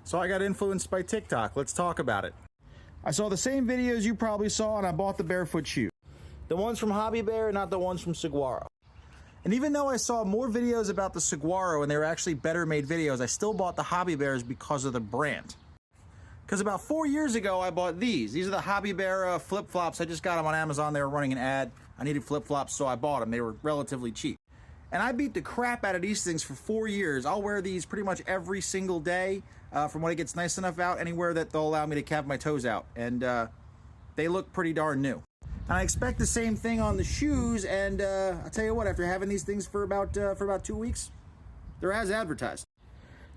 So I got influenced by TikTok. Let's talk about it. I saw the same videos you probably saw, and I bought the Barefoot shoe. The ones from Hobby Bear, not the ones from Saguaro. And even though I saw more videos about the Saguaro and they were actually better made videos, I still bought the Hobby Bears because of the brand. Because about 4 years ago, I bought these. These are the Hobby Bear flip-flops. I just got them on Amazon. They were running an ad. I needed flip-flops, so I bought them. They were relatively cheap. And I beat the crap out of these things for 4 years. I'll wear these pretty much every single day from when it gets nice enough out, anywhere that they'll allow me to have my toes out. And they look pretty darn new. And I expect the same thing on the shoes, and I'll tell you what, after having these things for about 2 weeks, they're as advertised.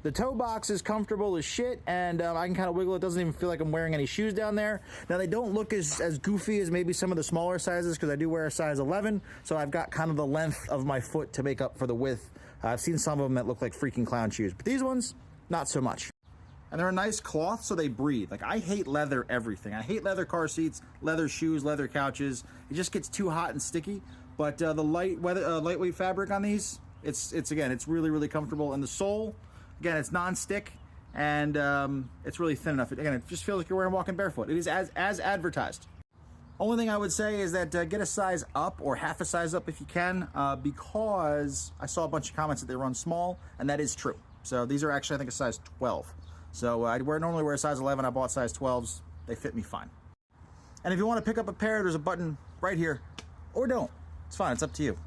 The toe box is comfortable as shit, and I can kind of wiggle. It doesn't even feel like I'm wearing any shoes down there. Now, they don't look as goofy as maybe some of the smaller sizes, because I do wear a size 11, so I've got kind of the length of my foot to make up for the width. I've seen some of them that look like freaking clown shoes, but these ones, not so much. And they're a nice cloth, so they breathe. Like, I hate leather everything. I hate leather car seats, leather shoes, leather couches. It just gets too hot and sticky. But the lightweight fabric on these, it's really, really comfortable. And the sole, again, it's non-stick, and it's really thin enough. Again, it just feels like you're wearing walking barefoot. It is as advertised. Only thing I would say is that get a size up, or half a size up if you can, because I saw a bunch of comments that they run small, and that is true. So these are actually, I think, a size 12. So I normally wear a size 11. I bought size 12s. They fit me fine. And if you want to pick up a pair, there's a button right here. Or don't. It's fine. It's up to you.